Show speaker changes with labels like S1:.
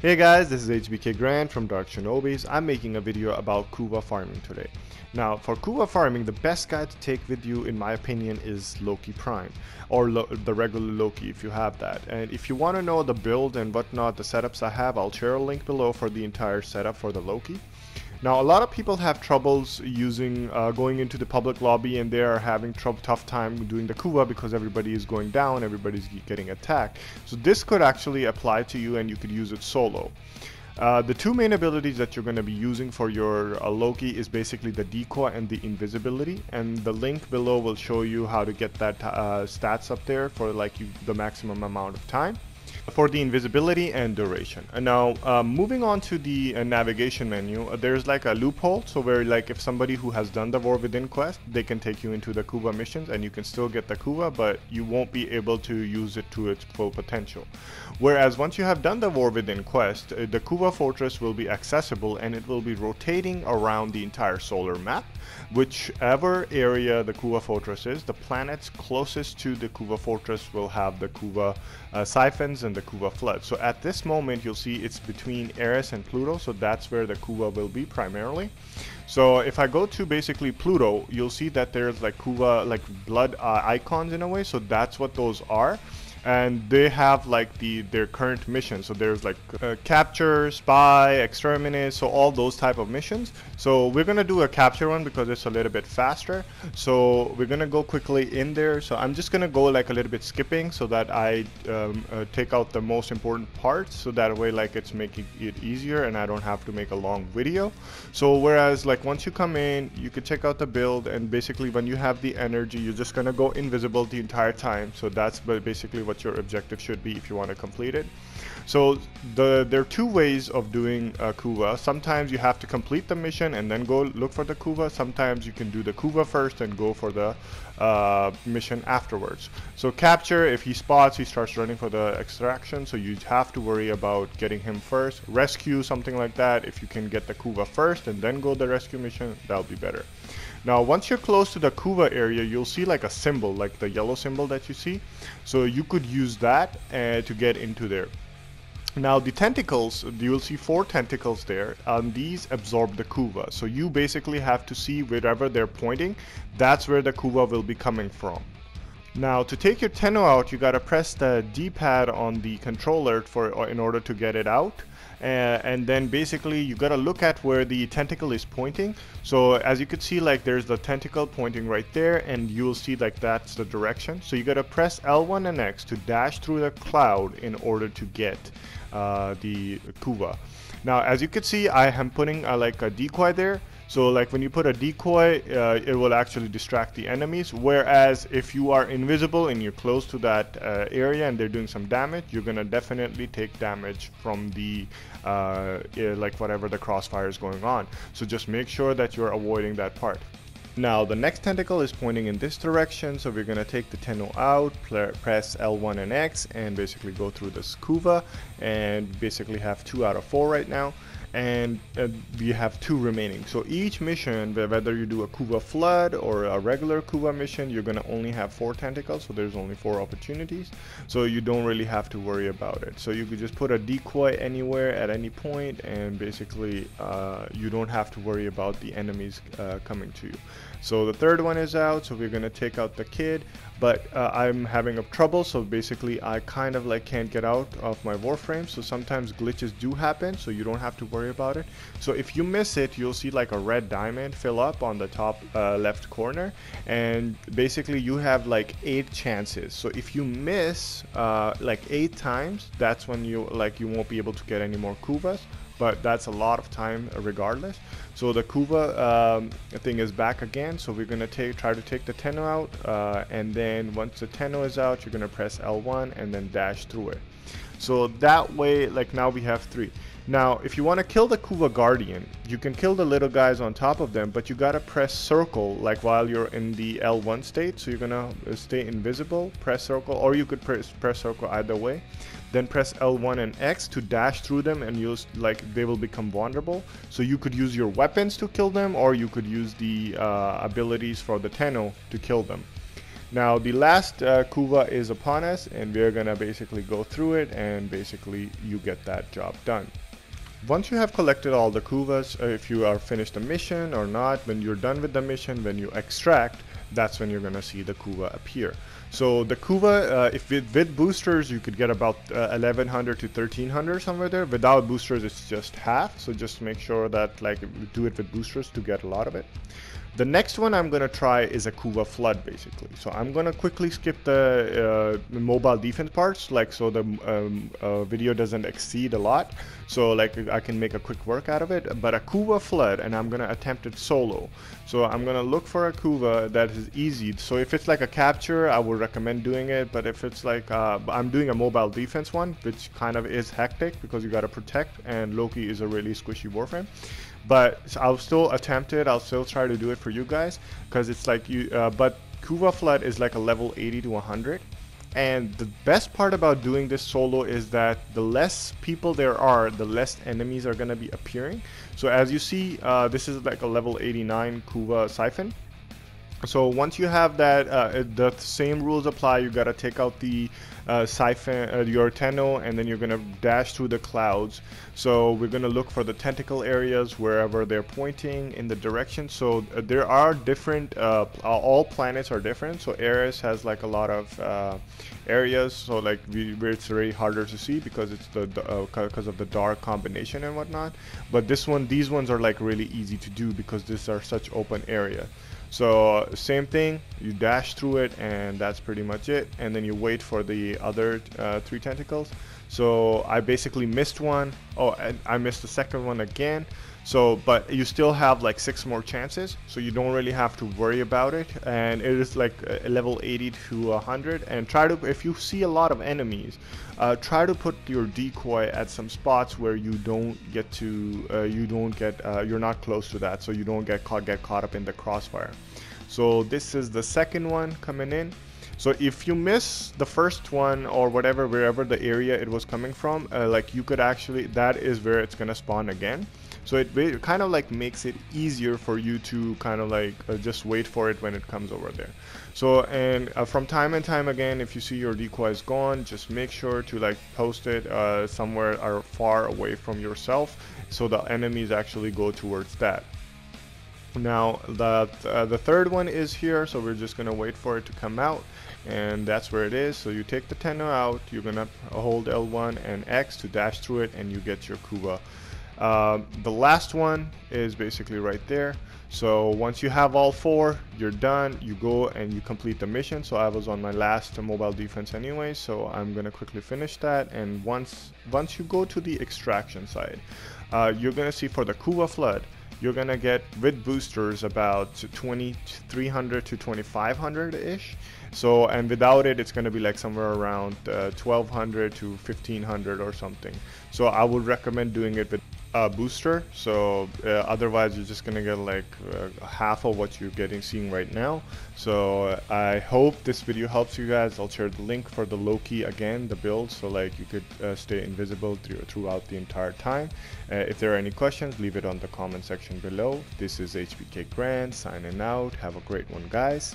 S1: Hey guys, this is Hbkgrand from Dark Shinobis. I'm making a video about Kuva Farming today. Now, for Kuva Farming, the best guy to take with you, in my opinion, is Loki Prime, or the regular Loki if you have that. And if you want to know the build and whatnot, the setups I have, I'll share a link below for the entire setup for the Loki. Now, a lot of people have troubles using going into the public lobby, and they are having tough time doing the Kuva because everybody is going down, everybody's getting attacked. So this could actually apply to you, and you could use it solo. The two main abilities that you're going to be using for your Loki is basically the decoy and the invisibility, and the link below will show you how to get that stats up there for the maximum amount of time for the invisibility and duration. And now moving on to the navigation menu, there's like a loophole, so where like if somebody who has done the War Within quest, they can take you into the Kuva missions and you can still get the Kuva, but you won't be able to use it to its full potential. Whereas once you have done the War Within quest, the Kuva fortress will be accessible and it will be rotating around the entire solar map. Whichever area the Kuva fortress is, the planets closest to the Kuva fortress will have the Kuva siphons and the Kuva flood. So at this moment you'll see it's between Eris and Pluto, so that's where the Kuva will be primarily. So if I go to basically Pluto, you'll see that there's like Kuva, like blood icons in a way, so that's what those are. And they have like their current mission, so there's like capture, spy, exterminate, so all those type of missions. So we're gonna do a capture one because it's a little bit faster, so we're gonna go quickly in there. So I'm just gonna go like a little bit skipping so that I take out the most important parts, so that way like it's making it easier and I don't have to make a long video. So whereas like once you come in, you can check out the build, and basically when you have the energy, you're just gonna go invisible the entire time. So that's basically what your objective should be if you want to complete it. So there are two ways of doing Kuva. Sometimes you have to complete the mission and then go look for the Kuva. Sometimes you can do the Kuva first and go for the mission afterwards. So capture, if he spots, he starts running for the extraction, so you have to worry about getting him first. Rescue, something like that, if you can get the Kuva first and then go the rescue mission, that'll be better. Now once you're close to the Kuva area, you'll see like a symbol, like the yellow symbol that you see. So you could use that to get into there. Now the tentacles, you'll see 4 tentacles there, and these absorb the Kuva. So you basically have to see wherever they're pointing, that's where the Kuva will be coming from. Now to take your Tenno out, you gotta press the D-pad on the controller in order to get it out. And then basically you gotta look at where the tentacle is pointing. So as you can see, like there's the tentacle pointing right there, and you'll see like that's the direction. So you gotta press L1 and X to dash through the cloud in order to get the Kuva. Now as you can see, I am putting like a decoy there. So like when you put a decoy, it will actually distract the enemies, whereas if you are invisible and you're close to that area and they're doing some damage, you're gonna definitely take damage from the like whatever the crossfire is going on. So just make sure that you're avoiding that part. Now the next tentacle is pointing in this direction, so we're gonna take the Tenno out, press L1 and X, and basically go through this Kuva, and basically have 2 out of 4 right now. And we have 2 remaining. So each mission, whether you do a Kuva flood or a regular Kuva mission, you're gonna only have 4 tentacles, so there's only 4 opportunities, so you don't really have to worry about it. So you could just put a decoy anywhere at any point, and basically you don't have to worry about the enemies coming to you. So the third one is out, so we're gonna take out the kid, but I'm having a trouble, so basically I kind of like can't get out of my Warframe, so sometimes glitches do happen, so you don't have to worry about it. So if you miss it, you'll see like a red diamond fill up on the top left corner, and basically you have like 8 chances. So if you miss like 8 times, that's when you won't be able to get any more Kuvas, but that's a lot of time regardless. So the Kuva thing is back again, so we're gonna try to take the Tenno out, and then once the Tenno is out, you're gonna press L1 and then dash through it. So that way, like now we have 3. Now if you want to kill the Kuva Guardian, you can kill the little guys on top of them, but you gotta press circle like while you're in the L1 state. So you're gonna stay invisible, press circle, or you could press circle either way, then press L1 and X to dash through them, and they will become vulnerable. So you could use your weapons to kill them, or you could use the abilities for the Tenno to kill them. Now the last Kuva is upon us, and we're gonna basically go through it, and basically you get that job done. Once you have collected all the Kuvas, if you are finished the mission or not, when you're done with the mission, when you extract, that's when you're gonna see the Kuva appear. So the Kuva, if with boosters, you could get about 1100 to 1300 somewhere there. Without boosters, it's just half. So just make sure that like do it with boosters to get a lot of it. The next one I'm gonna try is a Kuva flood, basically. So I'm gonna quickly skip the mobile defense parts, like so the video doesn't exceed a lot. So like I can make a quick work out of it. But a Kuva flood, and I'm gonna attempt it solo. So I'm gonna look for a Kuva that is easy. So if it's like a capture, I would recommend doing it. But if it's like I'm doing a mobile defense one, which kind of is hectic because you gotta protect, and Loki is a really squishy Warframe. But I'll still attempt it. I'll still try to do it for you guys, because it's like you. But Kuva Flood is like a level 80 to 100, and the best part about doing this solo is that the less people there are, the less enemies are gonna be appearing. So as you see, this is like a level 89 Kuva Siphon. So once you have that, the same rules apply. You gotta take out the siphon, your Tenno, and then you're gonna dash through the clouds. So we're gonna look for the tentacle areas wherever they're pointing in the direction. So there are different, all planets are different. So Ares has like a lot of areas. So like where it's very harder to see because it's because of the dark combination and whatnot. But these ones are like really easy to do because these are such open area. So same thing, you dash through it, and that's pretty much it. And then you wait for the other 3 tentacles. So I basically missed one. Oh, and I missed the second one again. So, but you still have like 6 more chances, so you don't really have to worry about it. And it is like a level 80 to 100. And try to, if you see a lot of enemies, try to put your decoy at some spots where you don't get to, you're not close to that, so you don't get caught up in the crossfire. So this is the second one coming in. So if you miss the first one or whatever, wherever the area it was coming from, like you could actually, that is where it's gonna spawn again. So it kind of like makes it easier for you to kind of like just wait for it when it comes over there. So, and from time and time again, if you see your decoy is gone, just make sure to like post it somewhere far away from yourself, so the enemies actually go towards that. Now the third one is here, so we're just gonna wait for it to come out, and that's where it is. So you take the Tenno out, you're gonna hold L1 and X to dash through it, and you get your Kuva. The last one is basically right there. So once you have all 4, you're done. You go and you complete the mission. So I was on my last mobile defense anyway, so I'm gonna quickly finish that. And once you go to the extraction side, you're gonna see for the Kuva Flood, you're gonna get with boosters about 2300 to 2500 ish. So, and without it, it's gonna be like somewhere around 1200 to 1500 or something. So I would recommend doing it with a booster. So otherwise, you're just gonna get like half of what you're seeing right now. So I hope this video helps you guys. I'll share the link for the Loki again, the build, so like you could stay invisible throughout the entire time. If there are any questions, leave it on the comment section below. This is Hbkgrand signing out. Have a great one, guys.